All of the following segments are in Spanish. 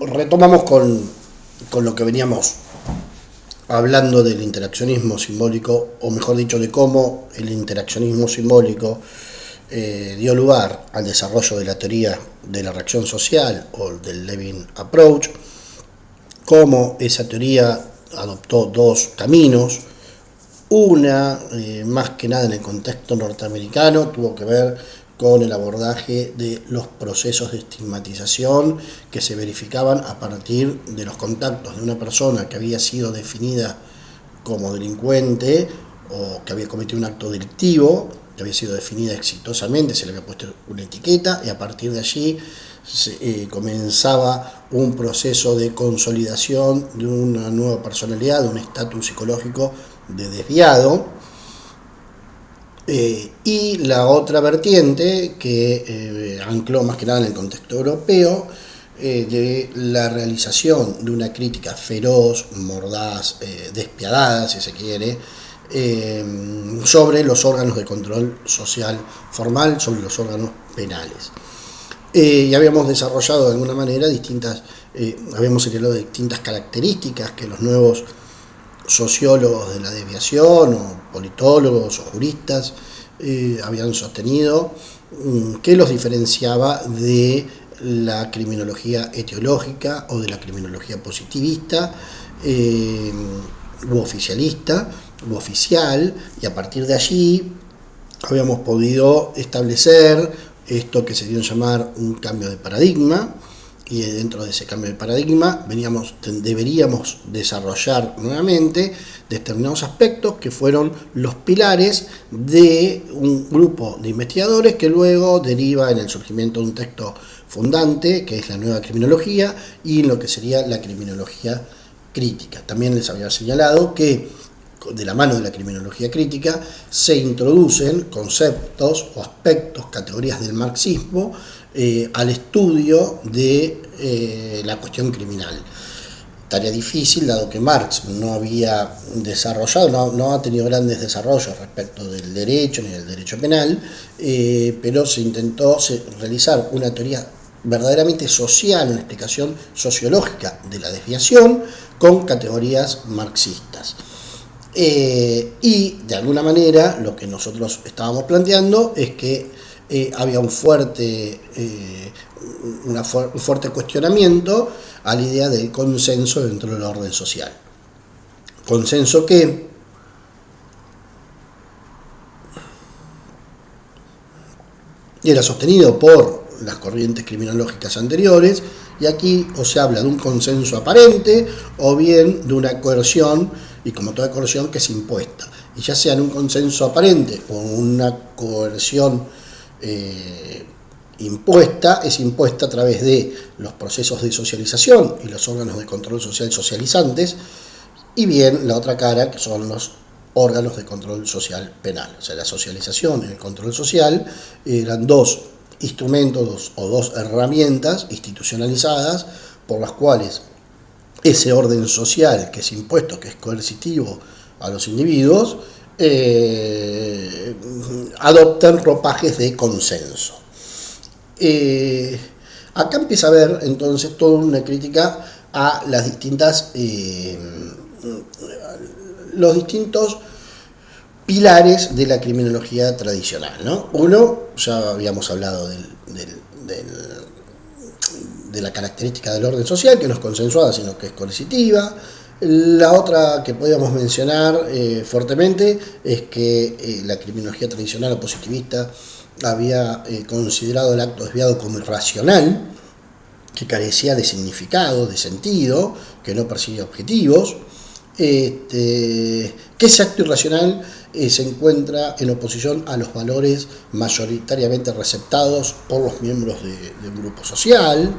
Retomamos con lo que veníamos hablando del interaccionismo simbólico, o mejor dicho, de cómo el interaccionismo simbólico dio lugar al desarrollo de la teoría de la reacción social o del Levin Approach, cómo esa teoría adoptó dos caminos. Una, más que nada en el contexto norteamericano, tuvo que ver con el abordaje de los procesos de estigmatización que se verificaban a partir de los contactos de una persona que había sido definida como delincuente o que había cometido un acto delictivo, que había sido definida exitosamente, se le había puesto una etiqueta y a partir de allí comenzaba un proceso de consolidación de una nueva personalidad, de un estatus psicológico de desviado. Y la otra vertiente que ancló más que nada en el contexto europeo, de la realización de una crítica feroz, mordaz, despiadada, si se quiere, sobre los órganos de control social formal, sobre los órganos penales. Y habíamos desarrollado de alguna manera habíamos señalado distintas características que los nuevos sociólogos de la desviación o politólogos o juristas habían sostenido que los diferenciaba de la criminología etiológica o de la criminología positivista u oficialista u oficial, y a partir de allí habíamos podido establecer esto que se dio a llamar un cambio de paradigma. Y dentro de ese cambio de paradigma deberíamos desarrollar nuevamente determinados aspectos que fueron los pilares de un grupo de investigadores que luego deriva en el surgimiento de un texto fundante, que es la nueva criminología, y en lo que sería la criminología crítica. También les había señalado que de la mano de la criminología crítica se introducen conceptos o aspectos, categorías del marxismo al estudio de la cuestión criminal. Tarea difícil, dado que Marx no había desarrollado, no ha tenido grandes desarrollos respecto del derecho ni del derecho penal, pero se intentó realizar una teoría verdaderamente social, una explicación sociológica de la desviación con categorías marxistas. Y de alguna manera lo que nosotros estábamos planteando es que había un fuerte cuestionamiento a la idea del consenso dentro del orden social. Consenso que era sostenido por las corrientes criminológicas anteriores, y aquí o se habla de un consenso aparente o bien de una coerción, y como toda coerción que es impuesta, y ya sea en un consenso aparente o una coerción impuesta, es impuesta a través de los procesos de socialización y los órganos de control social socializantes, y bien la otra cara, que son los órganos de control social penal. O sea, la socialización y el control social eran dos instrumentos o dos herramientas institucionalizadas por las cuales ese orden social que es impuesto, que es coercitivo a los individuos, adoptan ropajes de consenso. Acá empieza a haber entonces toda una crítica a las distintas los distintos pilares de la criminología tradicional, ¿no? Uno, ya habíamos hablado de la característica del orden social, que no es consensuada, sino que es coercitiva. La otra que podíamos mencionar fuertemente es que la criminología tradicional o positivista había considerado el acto desviado como irracional, que carecía de significado, de sentido, que no persigue objetivos, que ese acto irracional se encuentra en oposición a los valores mayoritariamente receptados por los miembros de un grupo social,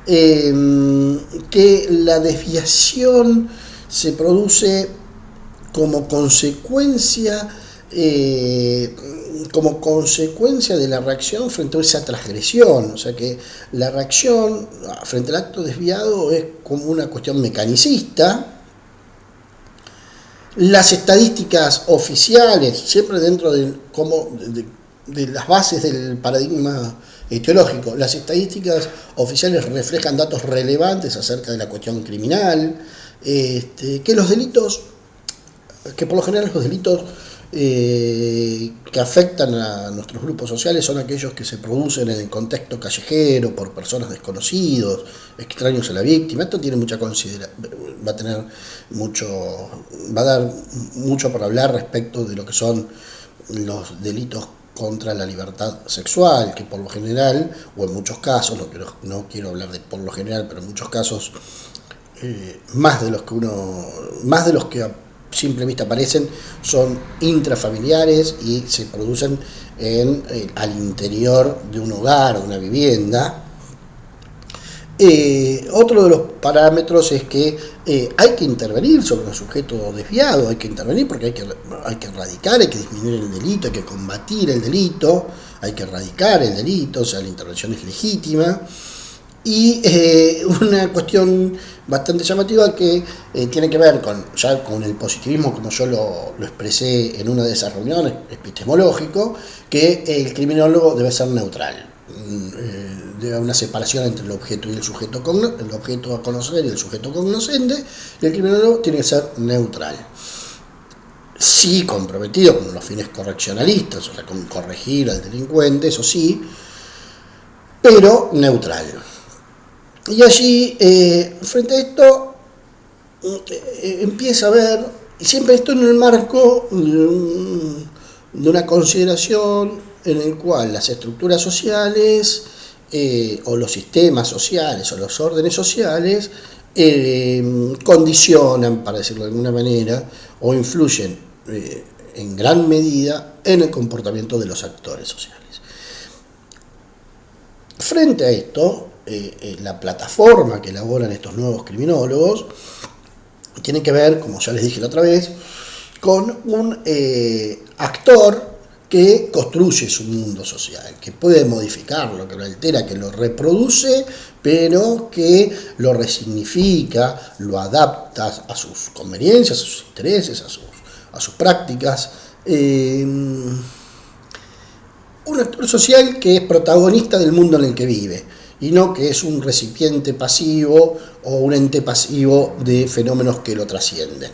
que la desviación se produce como consecuencia de la reacción frente a esa transgresión. O sea que la reacción frente al acto desviado es como una cuestión mecanicista. Las estadísticas oficiales, siempre dentro de las bases del paradigma etiológico. Las estadísticas oficiales reflejan datos relevantes acerca de la cuestión criminal, que los delitos, que por lo general los delitos que afectan a nuestros grupos sociales son aquellos que se producen en el contexto callejero, por personas desconocidos, extraños a la víctima. Esto tiene mucha va a tener mucho, va a dar mucho para hablar respecto de lo que son los delitos contra la libertad sexual, que por lo general, o en muchos casos, no quiero hablar de por lo general, pero en muchos casos, más de los que a simple vista aparecen, son intrafamiliares y se producen al interior de un hogar o una vivienda. Otro de los parámetros es que hay que intervenir sobre un sujeto desviado, hay que intervenir porque hay que erradicar, hay que disminuir el delito, hay que combatir el delito, hay que erradicar el delito, o sea, la intervención es legítima. Y una cuestión bastante llamativa que tiene que ver con el positivismo, como yo lo expresé en una de esas reuniones, epistemológico, que el criminólogo debe ser neutral. Debe haber una separación entre el objeto y el sujeto, el objeto a conocer y el sujeto cognoscente, y el criminólogo tiene que ser neutral. Sí comprometido con los fines correccionalistas, o sea, con corregir al delincuente, eso sí, pero neutral. Y allí, frente a esto, empieza a ver, y siempre esto en el marco de una consideración en el cual las estructuras sociales, o los sistemas sociales, o los órdenes sociales, condicionan, para decirlo de alguna manera, o influyen en gran medida en el comportamiento de los actores sociales. Frente a esto, la plataforma que elaboran estos nuevos criminólogos tiene que ver, como ya les dije la otra vez, con un actor que construye su mundo social, que puede modificarlo, que lo altera, que lo reproduce, pero que lo resignifica, lo adapta a sus conveniencias, a sus intereses, a sus prácticas. Un actor social que es protagonista del mundo en el que vive, y no que es un recipiente pasivo o un ente pasivo de fenómenos que lo trascienden.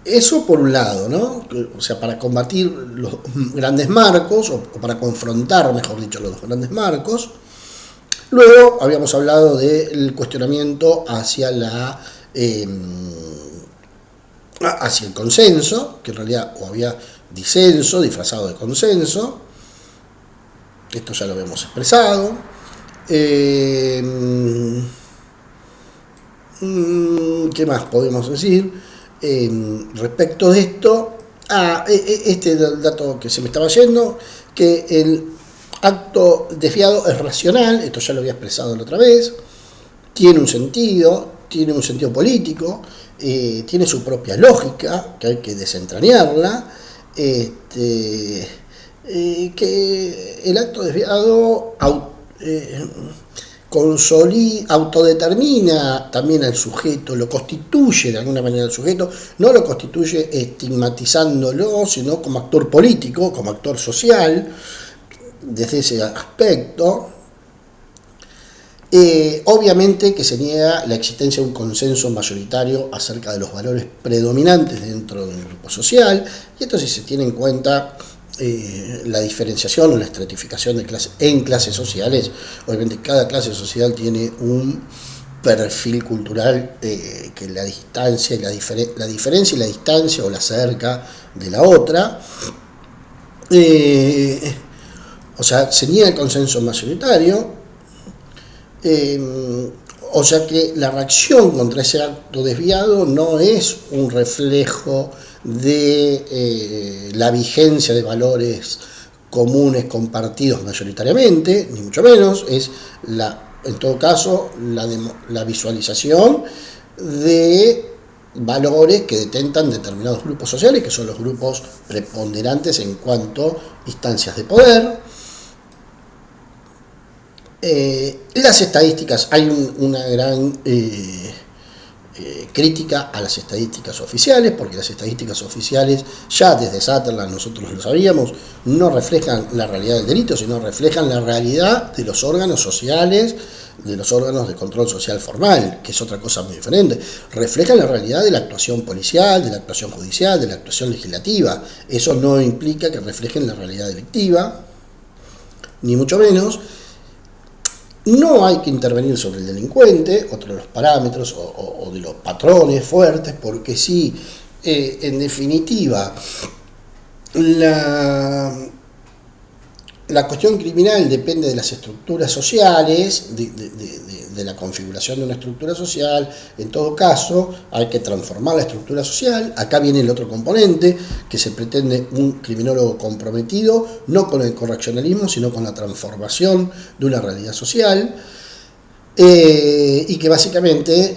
Eso por un lado, ¿no? O sea, para combatir los grandes marcos, o para confrontar, mejor dicho, los grandes marcos. Luego habíamos hablado del cuestionamiento hacia el consenso, que en realidad había disenso disfrazado de consenso. Esto ya lo habíamos expresado. ¿Qué más podemos decir respecto de esto? Este dato que se me estaba yendo, que el acto desviado es racional, esto ya lo había expresado la otra vez, tiene un sentido político, tiene su propia lógica, que hay que desentrañarla, que el acto desviado autodetermina también al sujeto, lo constituye de alguna manera al sujeto, no lo constituye estigmatizándolo, sino como actor político, como actor social, desde ese aspecto. Obviamente que se niega la existencia de un consenso mayoritario acerca de los valores predominantes dentro del grupo social, y esto, si se tiene en cuenta la diferenciación o la estratificación de clases sociales, obviamente cada clase social tiene un perfil cultural que la distancia y la diferencia y la distancia o la cerca de la otra. O sea, se niega el consenso mayoritario. O sea que la reacción contra ese acto desviado no es un reflejo de la vigencia de valores comunes compartidos mayoritariamente, ni mucho menos, es en todo caso la visualización de valores que detentan determinados grupos sociales, que son los grupos preponderantes en cuanto a instancias de poder. Las estadísticas, hay una gran crítica a las estadísticas oficiales, porque las estadísticas oficiales, ya desde Sutherland nosotros lo sabíamos, no reflejan la realidad del delito, sino reflejan la realidad de los órganos sociales, de los órganos de control social formal, que es otra cosa muy diferente. Reflejan la realidad de la actuación policial, de la actuación judicial, de la actuación legislativa. Eso no implica que reflejen la realidad delictiva, ni mucho menos. No hay que intervenir sobre el delincuente, otro de los parámetros o de los patrones fuertes, porque sí, en definitiva, la cuestión criminal depende de las estructuras sociales, de la configuración de una estructura social. En todo caso, hay que transformar la estructura social. Acá viene el otro componente, que se pretende un criminólogo comprometido, no con el correccionalismo, sino con la transformación de una realidad social, y que básicamente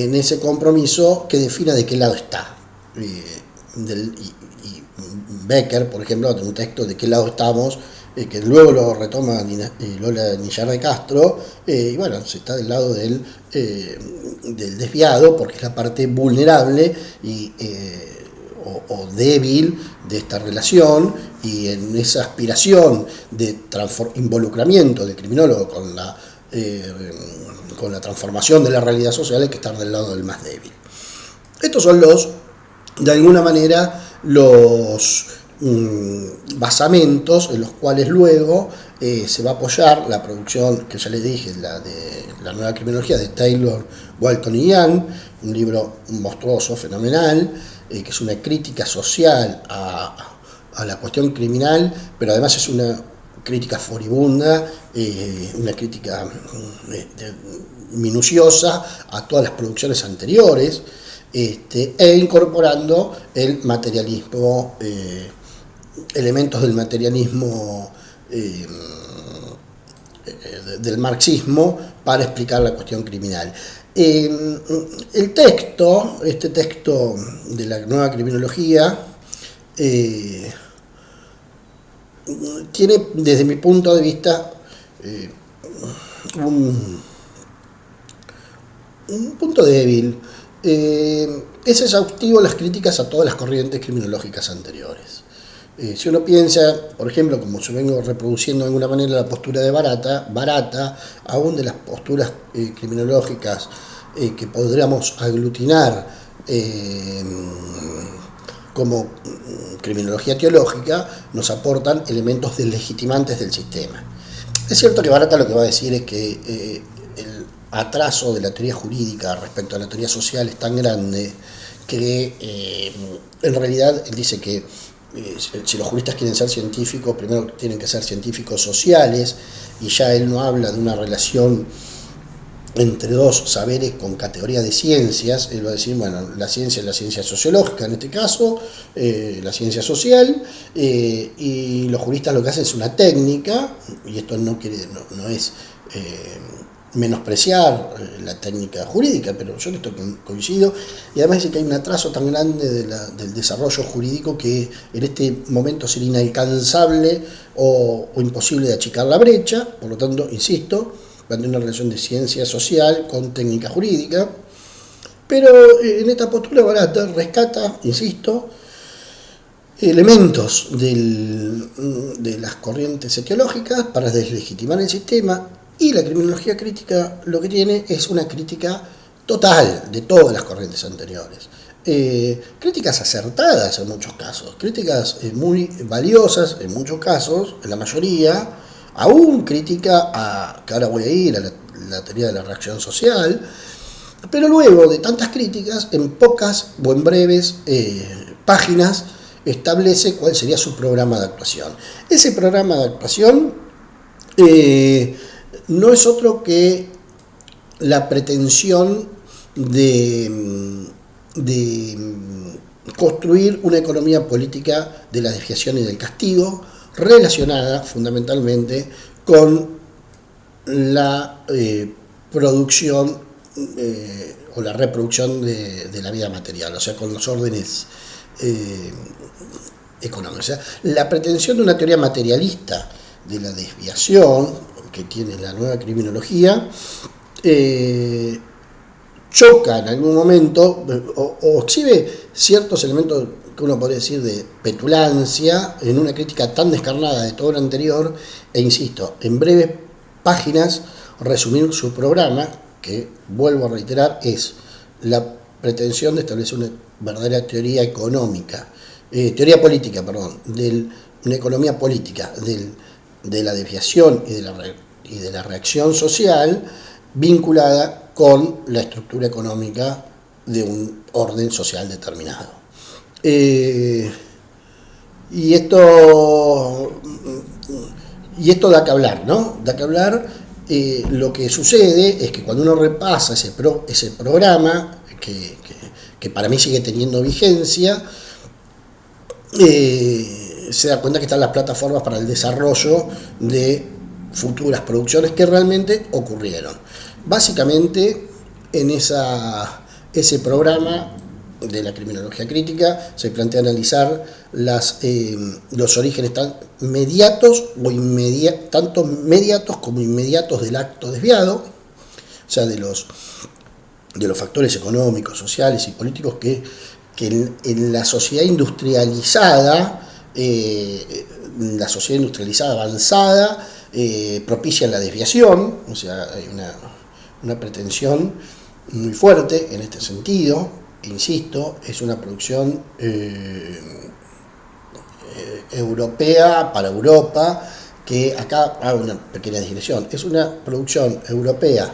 en ese compromiso que defina de qué lado está. Becker, por ejemplo, tiene un texto de qué lado estamos, que luego lo retoma Lola Nillar de Castro, y bueno, se está del lado del desviado, porque es la parte vulnerable o débil de esta relación, y en esa aspiración de involucramiento del criminólogo con la transformación de la realidad social, hay que estar del lado del más débil. Estos son de alguna manera, los basamentos en los cuales luego se va a apoyar la producción, que ya les dije, de la nueva criminología de Taylor, Walton y Young, un libro monstruoso, fenomenal, que es una crítica social a la cuestión criminal, pero además es una crítica furibunda, una crítica minuciosa a todas las producciones anteriores, e incorporando el materialismo, elementos del materialismo del marxismo para explicar la cuestión criminal. Este texto de la nueva criminología tiene, desde mi punto de vista, un punto débil. Es exhaustivo las críticas a todas las corrientes criminológicas anteriores. Si uno piensa, por ejemplo, como yo vengo reproduciendo de alguna manera la postura de Barata, aún de las posturas criminológicas que podríamos aglutinar como criminología teológica, nos aportan elementos deslegitimantes del sistema. Es cierto que Barata lo que va a decir es que el atraso de la teoría jurídica respecto a la teoría social es tan grande que en realidad él dice que si los juristas quieren ser científicos, primero tienen que ser científicos sociales, y ya él no habla de una relación entre dos saberes con categoría de ciencias. Él va a decir, bueno, la ciencia es la ciencia sociológica, en este caso, la ciencia social, y los juristas lo que hacen es una técnica, y esto no es menospreciar la técnica jurídica, pero yo en esto coincido, y además dice que hay un atraso tan grande del desarrollo jurídico que en este momento sería inalcanzable o imposible de achicar la brecha. Por lo tanto, insisto, va a tener una relación de ciencia social con técnica jurídica, pero en esta postura Barata rescata, insisto, elementos de las corrientes etiológicas para deslegitimar el sistema. Y la criminología crítica lo que tiene es una crítica total de todas las corrientes anteriores. Críticas acertadas en muchos casos, críticas muy valiosas en muchos casos, en la mayoría, aún crítica que ahora voy a ir a la teoría de la reacción social, pero luego de tantas críticas, en pocas o en breves páginas, establece cuál sería su programa de actuación. Ese programa de actuación no es otro que la pretensión de construir una economía política de la desviación y del castigo, relacionada fundamentalmente con la producción o la reproducción de la vida material, o sea, con los órdenes económicos. O sea, la pretensión de una teoría materialista de la desviación que tiene la nueva criminología, choca en algún momento o exhibe ciertos elementos que uno podría decir de petulancia en una crítica tan descarnada de todo lo anterior, e insisto, en breves páginas resumir su programa, que vuelvo a reiterar, es la pretensión de establecer una verdadera teoría económica, teoría política, perdón, de una economía política, de la desviación y de la reacción social vinculada con la estructura económica de un orden social determinado. Y esto da que hablar, ¿no? Da que hablar. Lo que sucede es que cuando uno repasa ese programa, que para mí sigue teniendo vigencia, se da cuenta que están las plataformas para el desarrollo de futuras producciones que realmente ocurrieron. Básicamente, en ese programa de la criminología crítica se plantea analizar los orígenes tanto mediatos como inmediatos del acto desviado, o sea, de los factores económicos, sociales y políticos que en la sociedad industrializada, avanzada, propician la desviación. O sea, hay una pretensión muy fuerte en este sentido. Insisto, es una producción europea para Europa, que acá hago una pequeña digresión, es una producción europea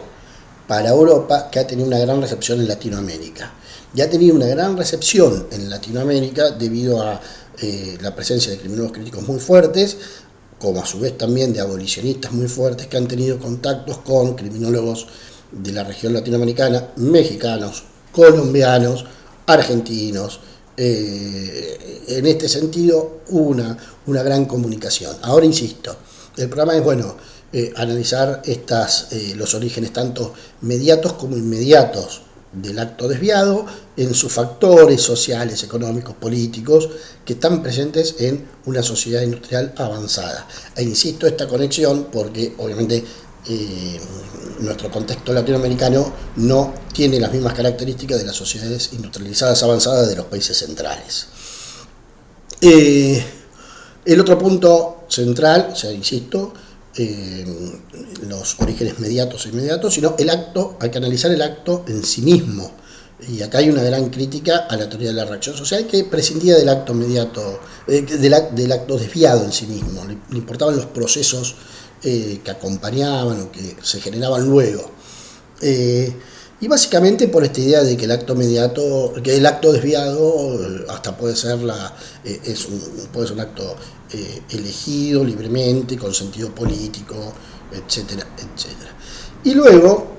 para Europa que ha tenido una gran recepción en Latinoamérica. Y ha tenido una gran recepción en Latinoamérica debido a la presencia de criminólogos críticos muy fuertes, como a su vez también de abolicionistas muy fuertes que han tenido contactos con criminólogos de la región latinoamericana, mexicanos, colombianos, argentinos. En este sentido, una gran comunicación. Ahora insisto, el programa es analizar los orígenes tanto mediatos como inmediatos del acto desviado en sus factores sociales, económicos, políticos que están presentes en una sociedad industrial avanzada. E insisto esta conexión porque obviamente nuestro contexto latinoamericano no tiene las mismas características de las sociedades industrializadas avanzadas de los países centrales. El otro punto central, o sea, insisto, los orígenes mediatos e inmediatos, sino el acto, hay que analizar el acto en sí mismo. Y acá hay una gran crítica a la teoría de la reacción social que prescindía del acto mediato, del acto desviado en sí mismo. Le importaban los procesos que acompañaban o que se generaban luego. Y básicamente por esta idea de que el acto desviado hasta puede ser puede ser un acto elegido libremente, con sentido político, etcétera, etcétera. Y luego,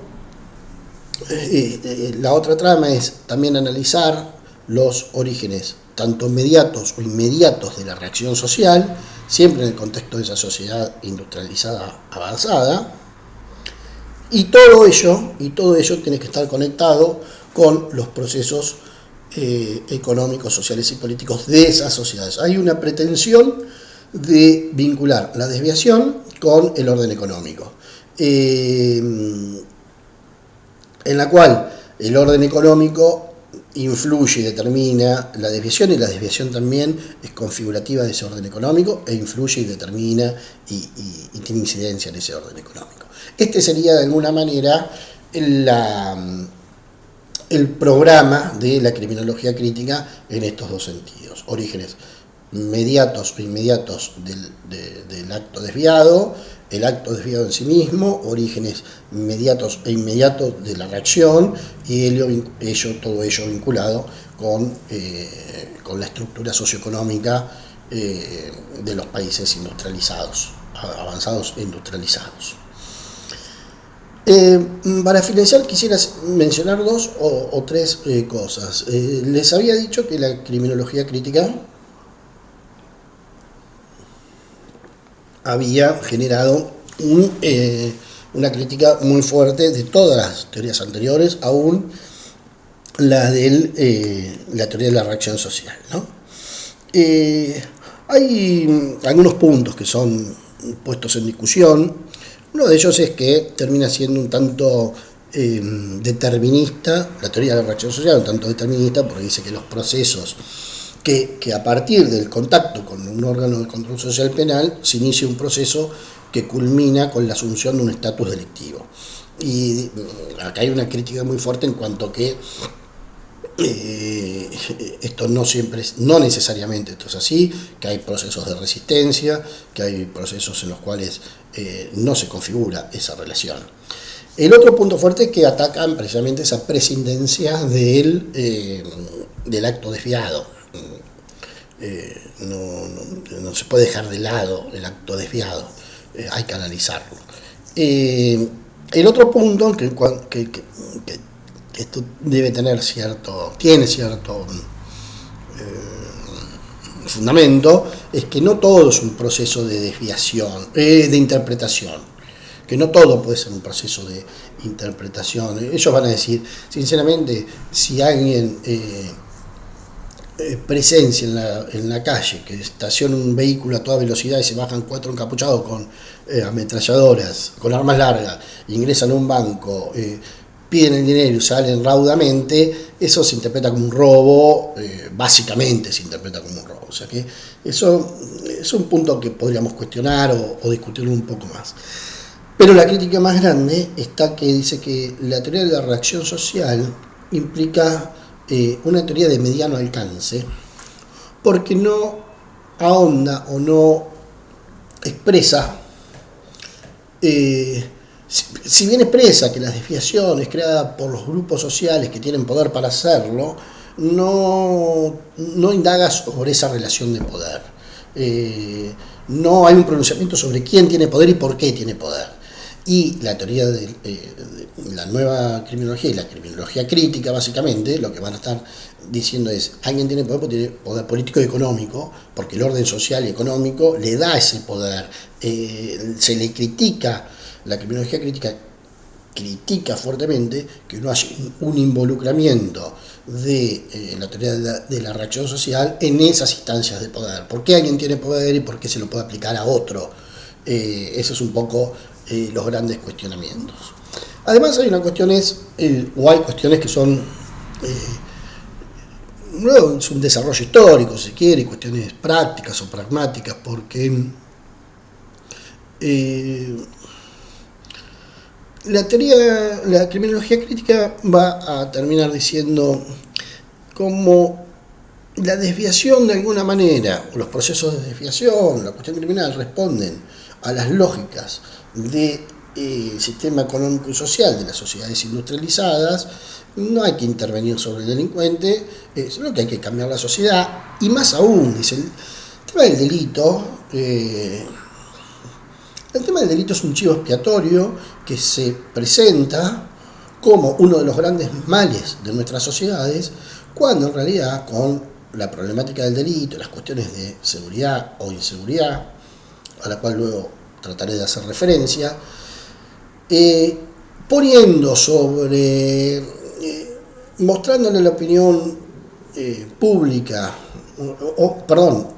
la otra trama es también analizar los orígenes tanto mediatos o inmediatos de la reacción social, siempre en el contexto de esa sociedad industrializada avanzada, y todo ello tiene que estar conectado con los procesos económicos, sociales y políticos de esas sociedades. Hay una pretensión de vincular la desviación con el orden económico, en la cual el orden económico influye y determina la desviación, y la desviación también es configurativa de ese orden económico e influye y determina y tiene incidencia en ese orden económico. Este sería de alguna manera el programa de la criminología crítica en estos dos sentidos: orígenes mediatos o inmediatos del acto desviado, el acto desviado en sí mismo, orígenes mediatos e inmediatos de la reacción, y todo ello vinculado con la estructura socioeconómica de los países industrializados, avanzados e industrializados. Para finalizar quisiera mencionar dos o tres cosas. Les había dicho que la criminología crítica había generado una crítica muy fuerte de todas las teorías anteriores, aún la teoría de la reacción social, ¿no? Hay algunos puntos que son puestos en discusión. Uno de ellos es que termina siendo un tanto determinista, la teoría de la reacción social, un tanto determinista, porque dice que los procesos que a partir del contacto con un órgano de control social penal se inicia un proceso que culmina con la asunción de un estatus delictivo. Y acá hay una crítica muy fuerte en cuanto que esto no necesariamente esto es así, que hay procesos de resistencia, que hay procesos en los cuales no se configura esa relación. El otro punto fuerte es que atacan precisamente esa prescindencia del acto desviado. No se puede dejar de lado el acto desviado, hay que analizarlo. El otro punto que esto tiene cierto fundamento, es que no todo es un proceso de desviación, de interpretación, que no todo puede ser un proceso de interpretación. Ellos van a decir, sinceramente, si alguien presencia en la calle, que estaciona un vehículo a toda velocidad y se bajan 4 encapuchados con ametralladoras, con armas largas, ingresan a un banco, piden el dinero y salen raudamente, eso se interpreta como un robo, básicamente se interpreta como un robo. O sea que eso es un punto que podríamos cuestionar o discutirlo un poco más. Pero la crítica más grande está que dice que la teoría de la reacción social implica una teoría de mediano alcance, porque no ahonda o no expresa, si bien expresa que las desviaciones creadas por los grupos sociales que tienen poder para hacerlo, no indaga sobre esa relación de poder. No hay un pronunciamiento sobre quién tiene poder y por qué tiene poder. Y la teoría de la nueva criminología y la criminología crítica, básicamente, lo que van a estar diciendo es, alguien tiene poder político y económico, porque el orden social y económico le da ese poder. Se le critica, la criminología crítica critica fuertemente que no haya un involucramiento de la teoría de la reacción social en esas instancias de poder. ¿Por qué alguien tiene poder y por qué se lo puede aplicar a otro? Eso es un poco los grandes cuestionamientos. Además hay cuestiones que son no es un desarrollo histórico, si quiere, cuestiones prácticas o pragmáticas, porque la criminología crítica va a terminar diciendo como la desviación de alguna manera, o los procesos de desviación, la cuestión criminal responden a las lógicas del sistema económico y social de las sociedades industrializadas. No hay que intervenir sobre el delincuente, sino que hay que cambiar la sociedad, y más aún, dice, el tema del delito, es un chivo expiatorio que se presenta como uno de los grandes males de nuestras sociedades, cuando en realidad con la problemática del delito, las cuestiones de seguridad o inseguridad, a la cual luego trataré de hacer referencia, mostrándole a la opinión pública,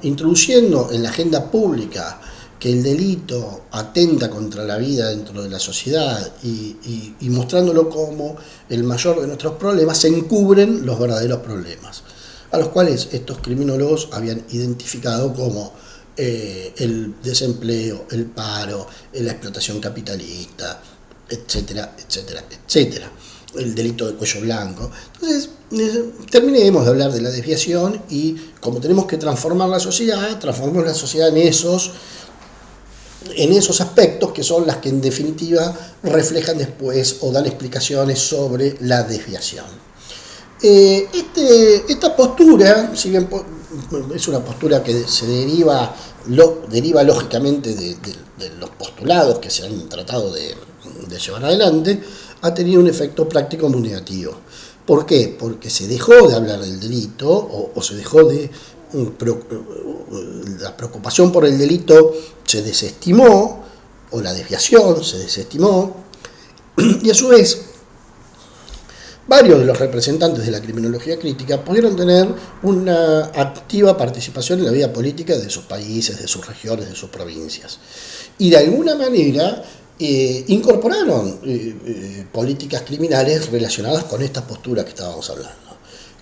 introduciendo en la agenda pública que el delito atenta contra la vida dentro de la sociedad y mostrándolo como el mayor de nuestros problemas, se encubren los verdaderos problemas, a los cuales estos criminólogos habían identificado como el desempleo, el paro, la explotación capitalista, etcétera, etcétera, etcétera, el delito de cuello blanco. Entonces, terminemos de hablar de la desviación y como tenemos que transformar la sociedad, transformemos la sociedad en esos aspectos que son las que en definitiva reflejan después o dan explicaciones sobre la desviación. Esta postura, si bien es una postura que se deriva lógicamente de los postulados que se han tratado de llevar adelante, ha tenido un efecto práctico muy negativo. ¿Por qué? Porque se dejó de hablar del delito o se dejó de la preocupación por el delito se desestimó, o la desviación se desestimó, y a su vez varios de los representantes de la criminología crítica pudieron tener una activa participación en la vida política de sus países, de sus regiones, de sus provincias. Y de alguna manera incorporaron políticas criminales relacionadas con esta postura que estábamos hablando.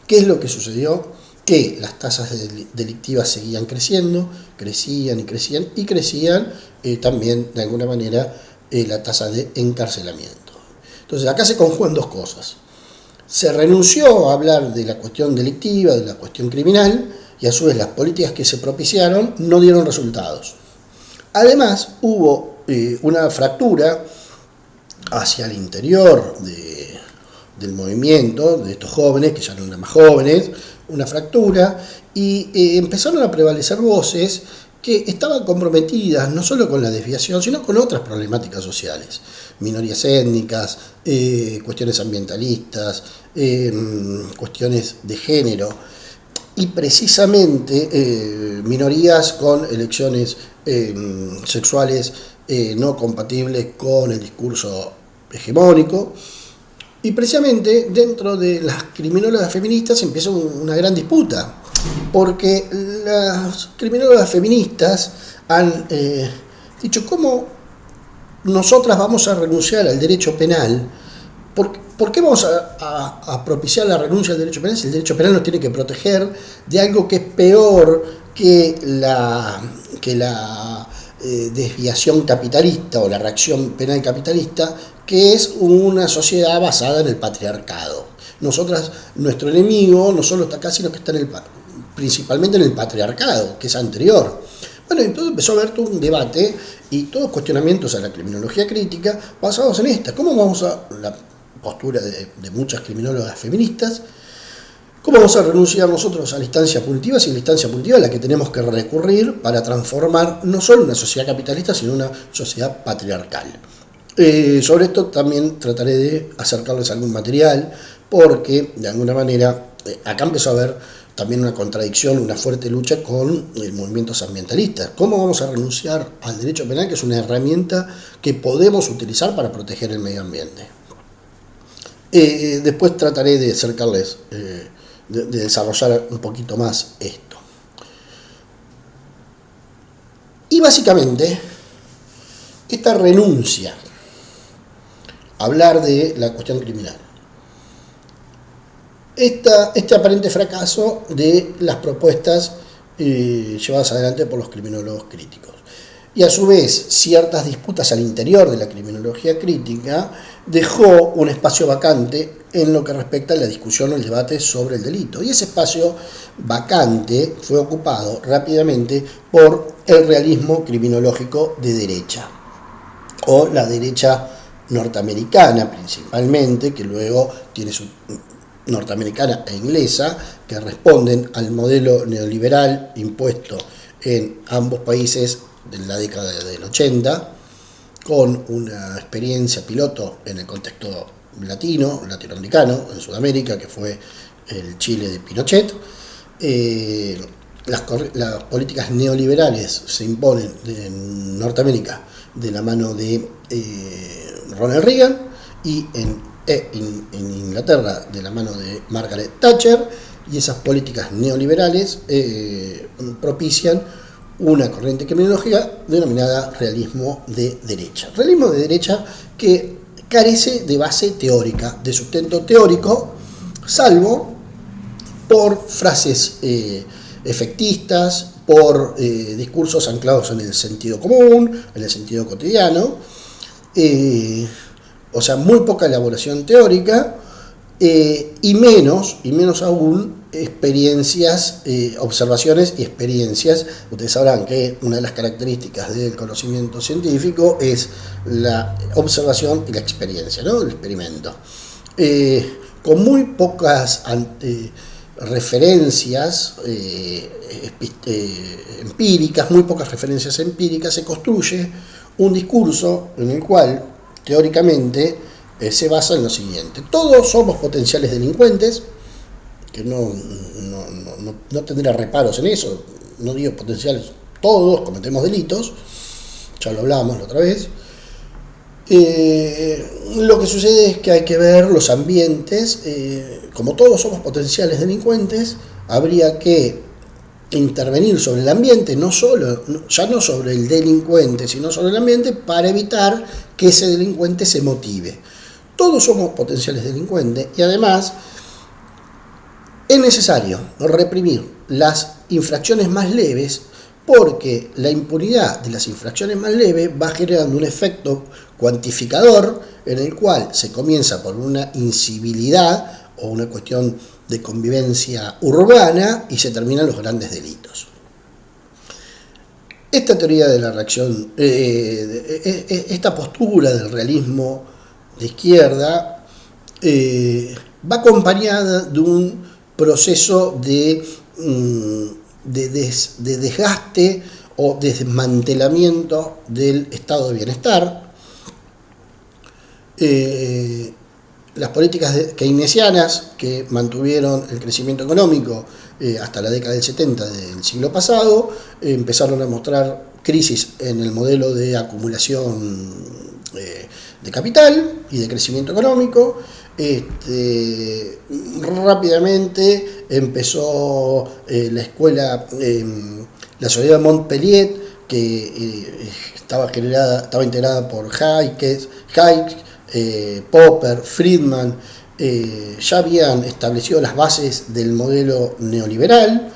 ¿Qué es lo que sucedió? Que las tasas delictivas seguían creciendo, crecían también de alguna manera la tasa de encarcelamiento. Entonces acá se conjugan dos cosas. Se renunció a hablar de la cuestión delictiva, de la cuestión criminal, y a su vez las políticas que se propiciaron no dieron resultados. Además hubo una fractura hacia el interior del movimiento, de estos jóvenes, que ya no eran más jóvenes, una fractura, y empezaron a prevalecer voces que estaban comprometidas no solo con la desviación, sino con otras problemáticas sociales, minorías étnicas, cuestiones ambientalistas, cuestiones de género, y precisamente minorías con elecciones sexuales no compatibles con el discurso hegemónico. Y precisamente dentro de las criminólogas feministas empieza una gran disputa, porque las criminólogas feministas han dicho: ¿cómo nosotras vamos a renunciar al derecho penal? ¿Por qué vamos a propiciar la renuncia al derecho penal si el derecho penal nos tiene que proteger de algo que es peor que la desviación capitalista o la reacción penal capitalista, que es una sociedad basada en el patriarcado? Nuestro enemigo no solo está acá, sino que está principalmente en el patriarcado, que es anterior. Bueno, entonces empezó a haber todo un debate y todos cuestionamientos a la criminología crítica basados en esta. ¿Cómo vamos la postura de muchas criminólogas feministas? ¿Cómo vamos a renunciar nosotros a la instancia punitiva si es la instancia punitiva a la que tenemos que recurrir para transformar no solo una sociedad capitalista, sino una sociedad patriarcal? Sobre esto también trataré de acercarles algún material, porque de alguna manera acá empezó a haber también una contradicción, una fuerte lucha con movimientos ambientalistas. ¿Cómo vamos a renunciar al derecho penal, que es una herramienta que podemos utilizar para proteger el medio ambiente? Después trataré de acercarles, de desarrollar un poquito más esto. Y básicamente, esta renuncia a hablar de la cuestión criminal, este aparente fracaso de las propuestas llevadas adelante por los criminólogos críticos, y a su vez ciertas disputas al interior de la criminología crítica, dejó un espacio vacante en lo que respecta a la discusión o el debate sobre el delito. Y ese espacio vacante fue ocupado rápidamente por el realismo criminológico de derecha, o la derecha norteamericana principalmente, que luego tiene su norteamericana e inglesa, que responden al modelo neoliberal impuesto en ambos países de la década del 80, con una experiencia piloto en el contexto latinoamericano, en Sudamérica, que fue el Chile de Pinochet. Las políticas neoliberales se imponen en Norteamérica de la mano de Ronald Reagan, y en Inglaterra de la mano de Margaret Thatcher, y esas políticas neoliberales propician una corriente criminológica denominada realismo de derecha. Realismo de derecha que carece de base teórica, de sustento teórico, salvo por frases efectistas, por discursos anclados en el sentido común, en el sentido cotidiano, o sea, muy poca elaboración teórica, y menos aún experiencias, observaciones y experiencias. Ustedes sabrán que una de las características del conocimiento científico es la observación y la experiencia, ¿no? El experimento. Con muy pocas referencias empíricas, muy pocas referencias empíricas, se construye un discurso en el cual teóricamente se basa en lo siguiente: todos somos potenciales delincuentes, que no tendría reparos en eso, no digo potenciales, todos cometemos delitos, ya lo hablábamos la otra vez. Lo que sucede es que hay que ver los ambientes, como todos somos potenciales delincuentes, habría que intervenir sobre el ambiente, ya no sobre el delincuente, sino sobre el ambiente, para evitar que ese delincuente se motive. Todos somos potenciales delincuentes y además es necesario reprimir las infracciones más leves, porque la impunidad de las infracciones más leves va generando un efecto cuantificador en el cual se comienza por una incivilidad o una cuestión de convivencia urbana y se terminan los grandes delitos. Esta teoría de la reacción, esta postura del realismo de izquierda va acompañada de un proceso de desgaste o desmantelamiento del estado de bienestar. Las políticas keynesianas que mantuvieron el crecimiento económico hasta la década del 70 del siglo pasado empezaron a mostrar crisis en el modelo de acumulación de capital y de crecimiento económico. Rápidamente empezó la escuela, la sociedad de Montpellier, que estaba integrada por Hayek, Popper, Friedman, ya habían establecido las bases del modelo neoliberal,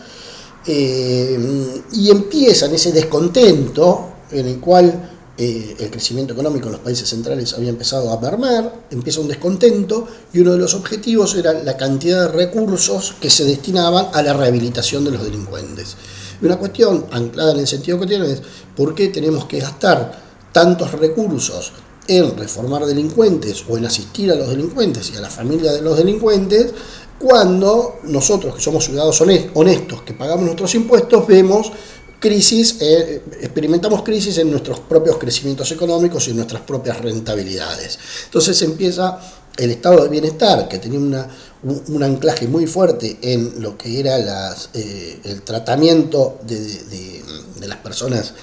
y empiezan ese descontento en el cual el crecimiento económico en los países centrales había empezado a mermar, empieza un descontento, y uno de los objetivos era la cantidad de recursos que se destinaban a la rehabilitación de los delincuentes. Y una cuestión anclada en el sentido cotidiano es: ¿por qué tenemos que gastar tantos recursos en reformar delincuentes o en asistir a los delincuentes y a la familia de los delincuentes, cuando nosotros, que somos ciudadanos honestos, que pagamos nuestros impuestos, vemos crisis, experimentamos crisis en nuestros propios crecimientos económicos y en nuestras propias rentabilidades? Entonces empieza el estado de bienestar, que tenía un anclaje muy fuerte en lo que era el tratamiento de las personas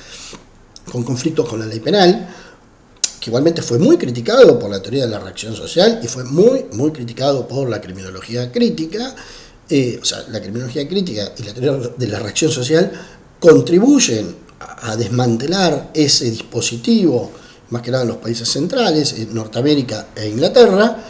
con conflictos con la ley penal, que igualmente fue muy criticado por la teoría de la reacción social y fue muy criticado por la criminología crítica. La criminología crítica y la teoría de la reacción social contribuyen a desmantelar ese dispositivo, más que nada en los países centrales, en Norteamérica e Inglaterra.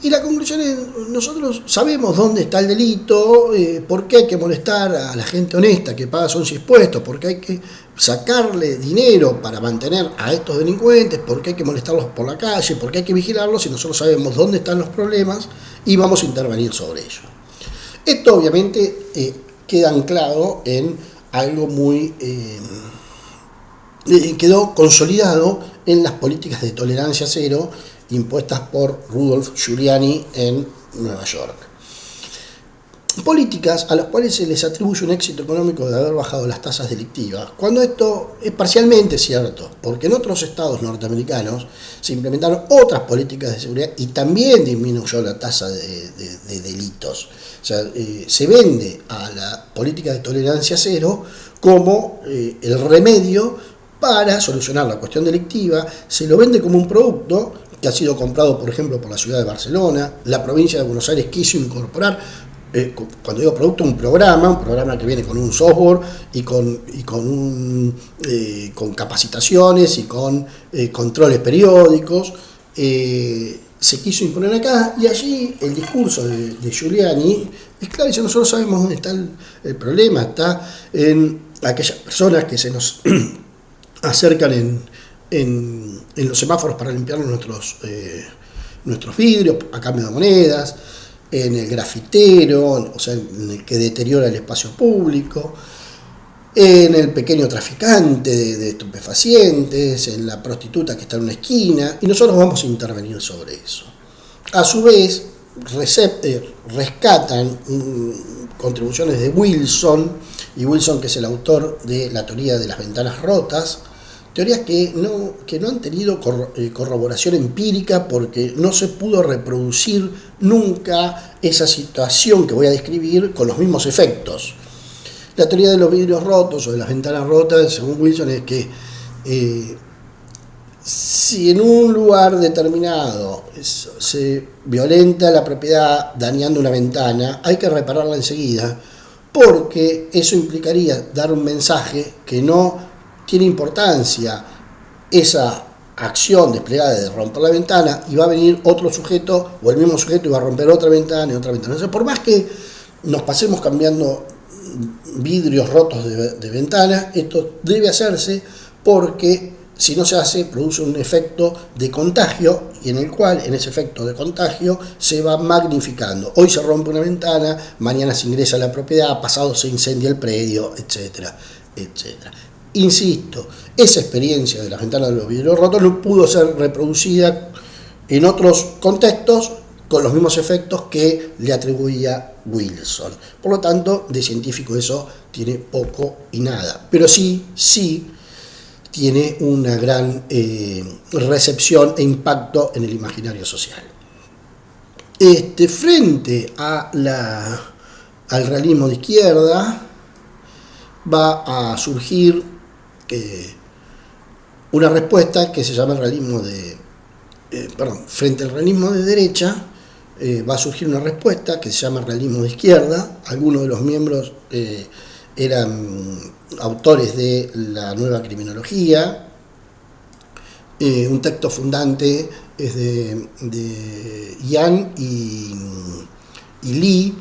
Y la conclusión es: nosotros sabemos dónde está el delito, por qué hay que molestar a la gente honesta que paga sus impuestos, por qué hay que sacarle dinero para mantener a estos delincuentes, por qué hay que molestarlos por la calle, por qué hay que vigilarlos, y nosotros sabemos dónde están los problemas y vamos a intervenir sobre ello. Esto obviamente queda anclado en algo quedó consolidado en las políticas de tolerancia cero impuestas por Rudolph Giuliani en Nueva York. Políticas a las cuales se les atribuye un éxito económico de haber bajado las tasas delictivas, cuando esto es parcialmente cierto, porque en otros estados norteamericanos se implementaron otras políticas de seguridad y también disminuyó la tasa de delitos. O sea, se vende a la política de tolerancia cero como el remedio para solucionar la cuestión delictiva, se lo vende como un producto que ha sido comprado, por ejemplo, por la ciudad de Barcelona. La provincia de Buenos Aires quiso incorporar, cuando digo producto, un programa que viene con un software y con capacitaciones y con controles periódicos. Se quiso imponer acá, y allí el discurso de Giuliani es claro, dice: nosotros sabemos dónde está el problema, está en aquellas personas que se nos acercan en los semáforos para limpiar nuestros vidrios a cambio de monedas, en el grafitero, o sea, en el que deteriora el espacio público, en el pequeño traficante de estupefacientes, en la prostituta que está en una esquina, y nosotros vamos a intervenir sobre eso. A su vez, rescatan contribuciones de Wilson, que es el autor de la teoría de las ventanas rotas, teorías que no han tenido corroboración empírica, porque no se pudo reproducir nunca esa situación que voy a describir con los mismos efectos. La teoría de los vidrios rotos o de las ventanas rotas, según Wilson, es que si en un lugar determinado se violenta la propiedad dañando una ventana, hay que repararla enseguida, porque eso implicaría dar un mensaje que no tiene importancia esa acción desplegada de romper la ventana, y va a venir otro sujeto o el mismo sujeto y va a romper otra ventana y otra ventana. Entonces, por más que nos pasemos cambiando vidrios rotos de ventana, esto debe hacerse, porque si no se hace, produce un efecto de contagio, y en el cual, en ese efecto de contagio, se va magnificando. Hoy se rompe una ventana, mañana se ingresa a la propiedad, pasado se incendia el predio, etcétera, etcétera. Insisto, esa experiencia de las ventanas de los vidrios rotos no pudo ser reproducida en otros contextos con los mismos efectos que le atribuía Wilson. Por lo tanto, de científico eso tiene poco y nada. Pero sí tiene una gran recepción e impacto en el imaginario social. Frente al realismo de izquierda, va a surgir una respuesta que se llama el realismo frente al realismo de derecha, va a surgir una respuesta que se llama realismo de izquierda. Algunos de los miembros eran autores de la nueva criminología. Un texto fundante es de Yan y Lee,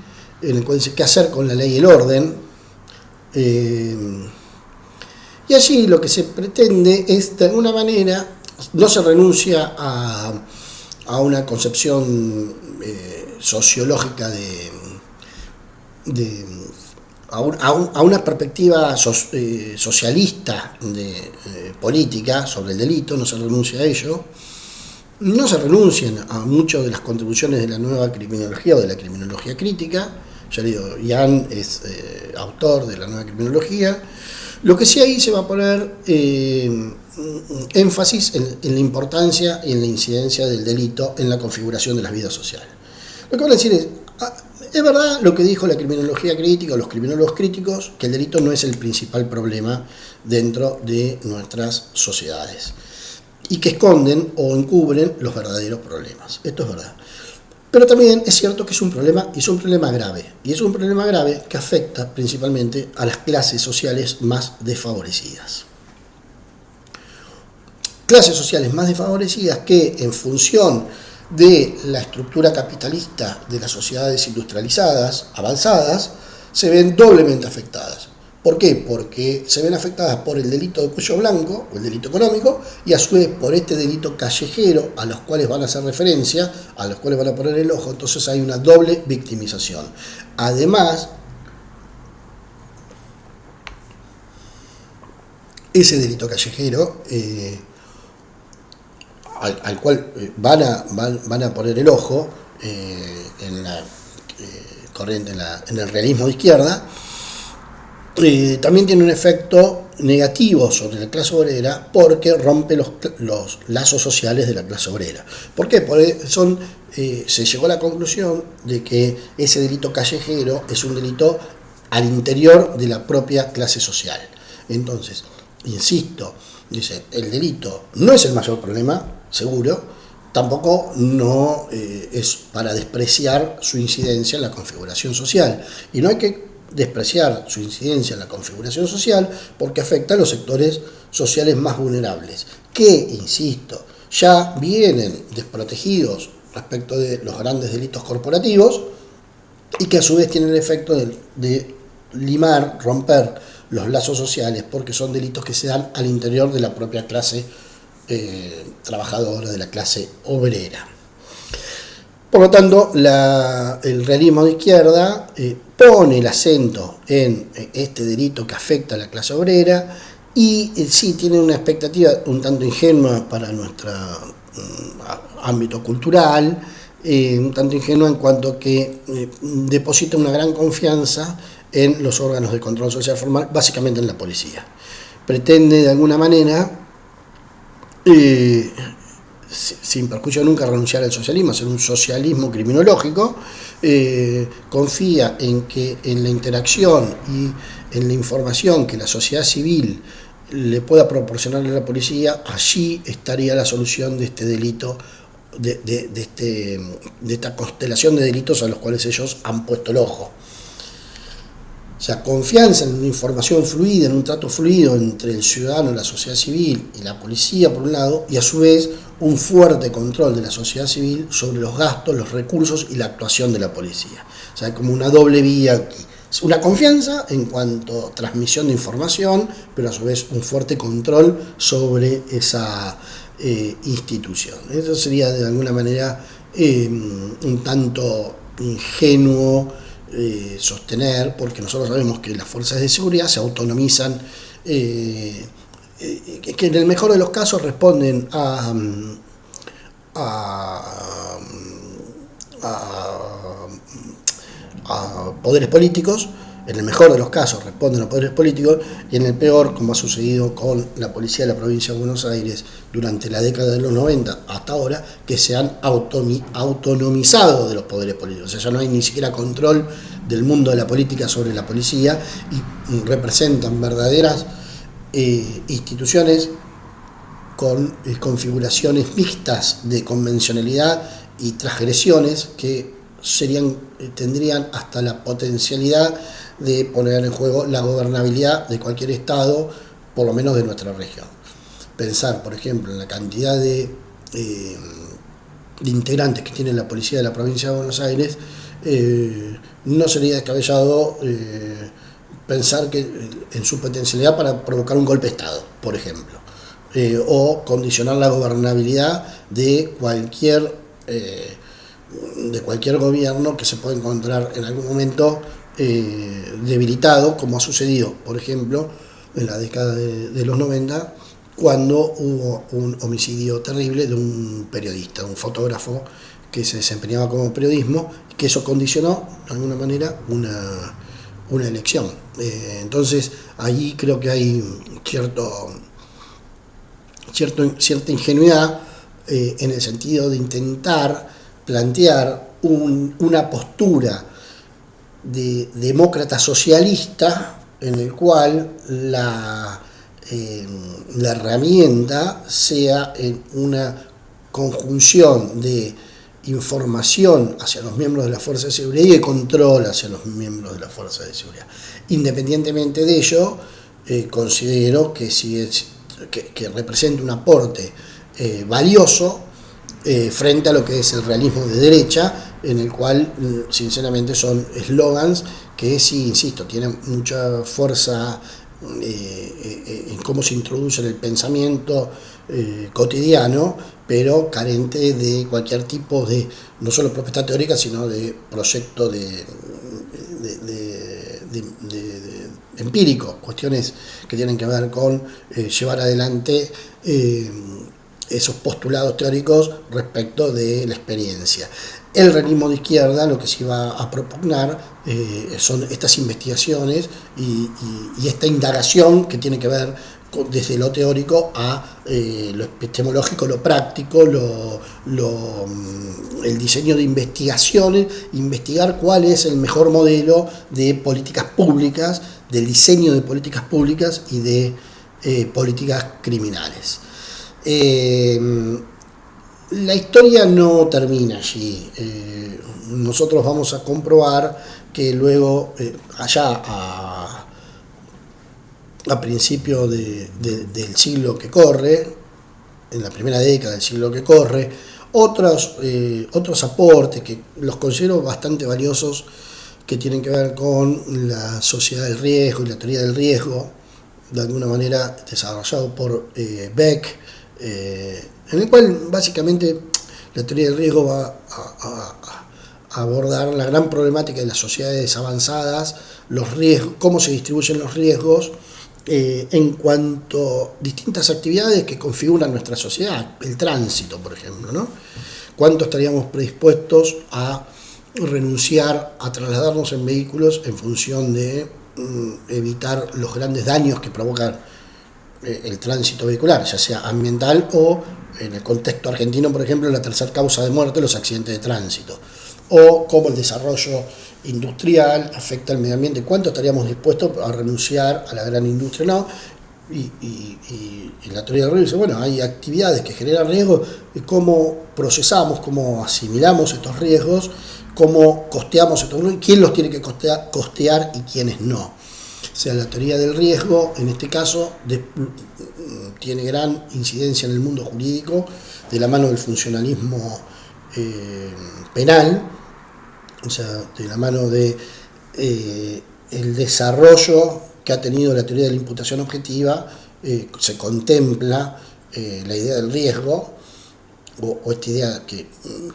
en el cual dice qué hacer con la ley y el orden. Y allí lo que se pretende es, de alguna manera, no se renuncia a una concepción sociológica a una perspectiva socialista política sobre el delito, no se renuncia a ello. No se renuncian a muchas de las contribuciones de la nueva criminología o de la criminología crítica. Ya digo, Yan es autor de la nueva criminología. Lo que sí ahí se va a poner énfasis en la importancia y en la incidencia del delito en la configuración de las vidas sociales. Lo que van a decir es verdad lo que dijo la criminología crítica o los criminólogos críticos, que el delito no es el principal problema dentro de nuestras sociedades y que esconden o encubren los verdaderos problemas. Esto es verdad. Pero también es cierto que es un problema grave, y es un problema grave que afecta principalmente a las clases sociales más desfavorecidas. Clases sociales más desfavorecidas que, en función de la estructura capitalista de las sociedades industrializadas, avanzadas, se ven doblemente afectadas. ¿Por qué? Porque se ven afectadas por el delito de cuello blanco, o el delito económico, y a su vez por este delito callejero, a los cuales van a hacer referencia, a los cuales van a poner el ojo. Entonces hay una doble victimización. Además, ese delito callejero, al cual van a poner el ojo en la corriente, en el realismo de izquierda, también tiene un efecto negativo sobre la clase obrera, porque rompe los lazos sociales de la clase obrera. ¿Por qué? Porque se llegó a la conclusión de que ese delito callejero es un delito al interior de la propia clase social. Entonces, insisto, dice, el delito no es el mayor problema, seguro, tampoco no es para despreciar su incidencia en la configuración social. Y no hay que despreciar su incidencia en la configuración social, porque afecta a los sectores sociales más vulnerables, que, insisto, ya vienen desprotegidos respecto de los grandes delitos corporativos, y que a su vez tienen el efecto de limar, romper los lazos sociales, porque son delitos que se dan al interior de la propia clase trabajadora, de la clase obrera. Por lo tanto, el realismo de izquierda pone el acento en este delito que afecta a la clase obrera, y sí tiene una expectativa un tanto ingenua para nuestro ámbito cultural, un tanto ingenua en cuanto que deposita una gran confianza en los órganos de control social formal, básicamente en la policía. Pretende de alguna manera, sin perjuicio nunca renunciar al socialismo, hacer un socialismo criminológico. Confía en que en la interacción y en la información que la sociedad civil le pueda proporcionar a la policía, allí estaría la solución de este delito, de esta constelación de delitos a los cuales ellos han puesto el ojo. O sea, confianza en una información fluida, en un trato fluido entre el ciudadano, la sociedad civil y la policía, por un lado, y a su vez un fuerte control de la sociedad civil sobre los gastos, los recursos y la actuación de la policía. O sea, como una doble vía aquí. Una confianza en cuanto a transmisión de información, pero a su vez un fuerte control sobre esa institución. Eso sería de alguna manera un tanto ingenuo sostener, porque nosotros sabemos que las fuerzas de seguridad se autonomizan, que en el mejor de los casos responden a poderes políticos. En el mejor de los casos responden a poderes políticos, y en el peor, como ha sucedido con la policía de la provincia de Buenos Aires durante la década de los 90 hasta ahora, que se han autonomizado de los poderes políticos. O sea, ya no hay ni siquiera control del mundo de la política sobre la policía, y representan verdaderas instituciones con configuraciones mixtas de convencionalidad y transgresiones que tendrían hasta la potencialidad de poner en juego la gobernabilidad de cualquier estado, por lo menos de nuestra región. Pensar, por ejemplo, en la cantidad de integrantes que tiene la policía de la provincia de Buenos Aires, no sería descabellado pensar que en su potencialidad para provocar un golpe de estado, por ejemplo, o condicionar la gobernabilidad de cualquier gobierno que se pueda encontrar en algún momento debilitado, como ha sucedido, por ejemplo, en la década de los 90, cuando hubo un homicidio terrible de un periodista, un fotógrafo que se desempeñaba como periodismo, que eso condicionó, de alguna manera, una elección. Entonces, allí creo que hay cierta ingenuidad en el sentido de intentar plantear una postura de demócrata socialista en el cual la herramienta sea en una conjunción de información hacia los miembros de la fuerza de seguridad y de control hacia los miembros de la fuerza de seguridad. Independientemente de ello, considero que que representa un aporte valioso frente a lo que es el realismo de derecha, en el cual sinceramente son eslogans que sí, insisto, tienen mucha fuerza en cómo se introduce en el pensamiento cotidiano, pero carente de cualquier tipo de, no solo propuesta teórica, sino de proyecto de empírico, cuestiones que tienen que ver con llevar adelante esos postulados teóricos respecto de la experiencia. El realismo de izquierda lo que se iba a propugnar son estas investigaciones y esta indagación que tiene que ver desde lo teórico a lo epistemológico, lo práctico, el diseño de investigaciones, investigar cuál es el mejor modelo de políticas públicas, del diseño de políticas públicas y de políticas criminales. La historia no termina allí. Nosotros vamos a comprobar que luego, allá a principios del siglo que corre, en la primera década del siglo que corre, otros aportes que los considero bastante valiosos, que tienen que ver con la sociedad del riesgo y la teoría del riesgo, de alguna manera desarrollado por Beck, en el cual básicamente la teoría del riesgo va a abordar la gran problemática de las sociedades avanzadas, los riesgos, cómo se distribuyen los riesgos en cuanto a distintas actividades que configuran nuestra sociedad, el tránsito, por ejemplo, ¿no? ¿Cuánto estaríamos predispuestos a renunciar a trasladarnos en vehículos en función de evitar los grandes daños que provocan el tránsito vehicular, ya sea ambiental o, en el contexto argentino, por ejemplo, la tercera causa de muerte, los accidentes de tránsito, o cómo el desarrollo industrial afecta al medio ambiente? ¿Cuánto estaríamos dispuestos a renunciar a la gran industria? No. Y la teoría del riesgo dice, bueno, hay actividades que generan riesgos, y cómo procesamos, cómo asimilamos estos riesgos cómo costeamos estos riesgos, quién los tiene que costear y quiénes no. O sea, la teoría del riesgo, en este caso, tiene gran incidencia en el mundo jurídico, de la mano del funcionalismo penal, o sea, de la mano de el desarrollo que ha tenido la teoría de la imputación objetiva. Se contempla la idea del riesgo, o esta idea que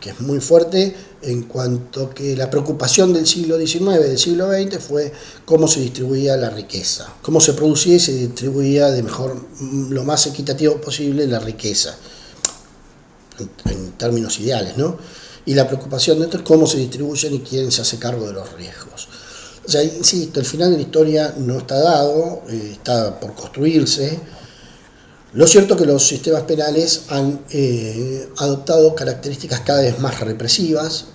es muy fuerte, en cuanto que la preocupación del siglo XIX, del siglo XX, fue cómo se distribuía la riqueza, cómo se producía y se distribuía lo más equitativo posible la riqueza, en términos ideales, ¿no? Y la preocupación de esto es cómo se distribuyen y quién se hace cargo de los riesgos. O sea, insisto, el final de la historia no está dado, está por construirse. Lo cierto es que los sistemas penales han adoptado características cada vez más represivas.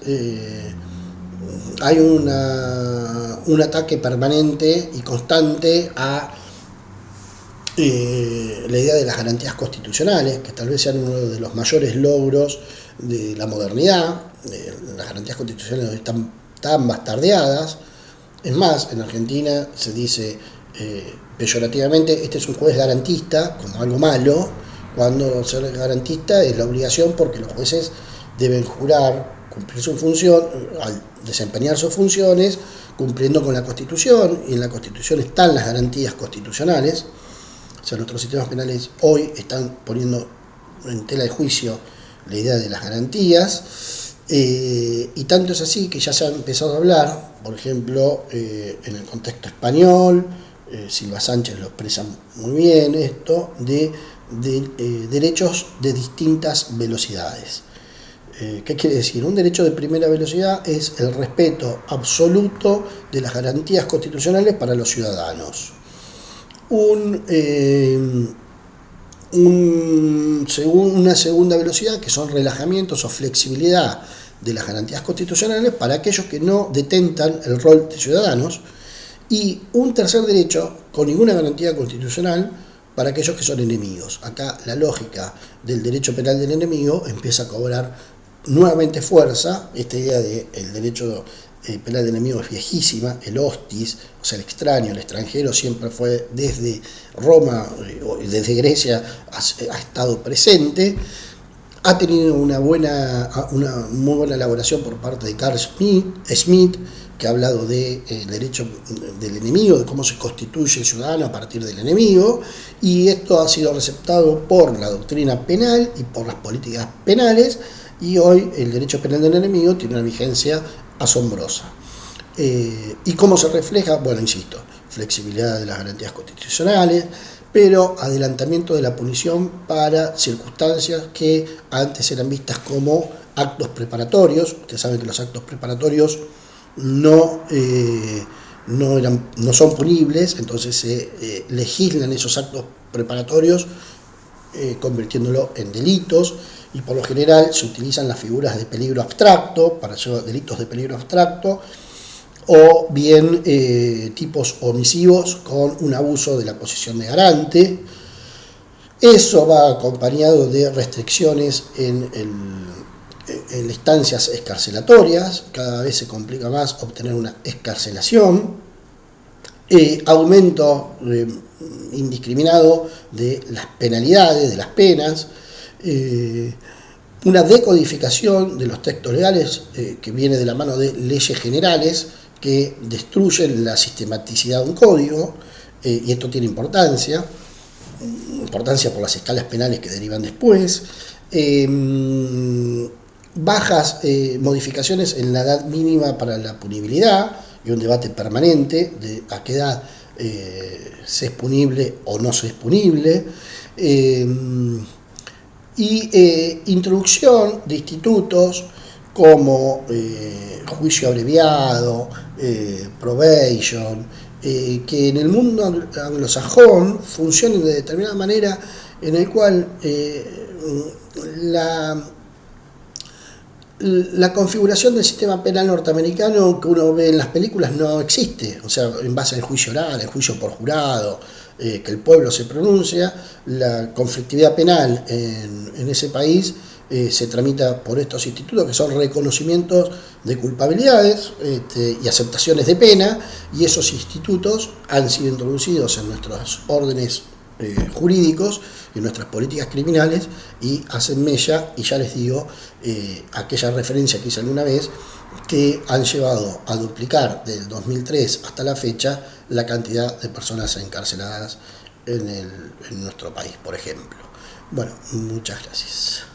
Hay un ataque permanente y constante a la idea de las garantías constitucionales, que tal vez sean uno de los mayores logros de la modernidad. Las garantías constitucionales están tan bastardeadas. Es más, en Argentina se dice peyorativamente, este es un juez garantista, como algo malo, cuando ser garantista es la obligación, porque los jueces deben jurar cumplir su función, al desempeñar sus funciones, cumpliendo con la Constitución, y en la Constitución están las garantías constitucionales. O sea, nuestros sistemas penales hoy están poniendo en tela de juicio la idea de las garantías. Y tanto es así que ya se ha empezado a hablar, por ejemplo, en el contexto español, Silva Sánchez lo expresa muy bien esto, de derechos de distintas velocidades. ¿Qué quiere decir? Un derecho de primera velocidad es el respeto absoluto de las garantías constitucionales para los ciudadanos. Una segunda velocidad, que son relajamientos o flexibilidad de las garantías constitucionales para aquellos que no detentan el rol de ciudadanos, y un tercer derecho con ninguna garantía constitucional para aquellos que son enemigos. Acá la lógica del derecho penal del enemigo empieza a cobrar nuevamente fuerza. Esta idea del derecho penal del enemigo es viejísima. El hostis, o sea, el extraño, el extranjero, siempre fue desde Roma, desde Grecia, ha estado presente. Ha tenido una muy buena elaboración por parte de Carl Schmitt, que ha hablado del derecho del enemigo, de cómo se constituye el ciudadano a partir del enemigo, y esto ha sido receptado por la doctrina penal y por las políticas penales, y hoy el derecho penal del enemigo tiene una vigencia asombrosa. ¿Y cómo se refleja? Bueno, insisto, flexibilidad de las garantías constitucionales, pero adelantamiento de la punición para circunstancias que antes eran vistas como actos preparatorios. Ustedes saben que los actos preparatorios no son punibles, entonces se legislan esos actos preparatorios convirtiéndolo en delitos, y por lo general se utilizan las figuras de peligro abstracto para hacer delitos de peligro abstracto, o bien tipos omisivos con un abuso de la posición de garante. Eso va acompañado de restricciones en instancias escarcelatorias. Cada vez se complica más obtener una escarcelación, aumento indiscriminado de las penalidades, de las penas, una decodificación de los textos legales que viene de la mano de leyes generales que destruyen la sistematicidad de un código, y esto tiene importancia por las escalas penales que derivan después. Bajas modificaciones en la edad mínima para la punibilidad, y un debate permanente de a qué edad se es punible o no se es punible, introducción de institutos como juicio abreviado, probation, que en el mundo anglosajón funcionan de determinada manera, en el cual la configuración del sistema penal norteamericano que uno ve en las películas no existe. O sea, en base al juicio oral, el juicio por jurado, que el pueblo se pronuncia, la conflictividad penal en ese país se tramita por estos institutos que son reconocimientos de culpabilidades y aceptaciones de pena, y esos institutos han sido introducidos en nuestros órdenes jurídicos, en nuestras políticas criminales, y hacen mella, y ya les digo, aquella referencia que hice alguna vez, que han llevado a duplicar del 2003 hasta la fecha la cantidad de personas encarceladas en nuestro país, por ejemplo. Bueno, muchas gracias.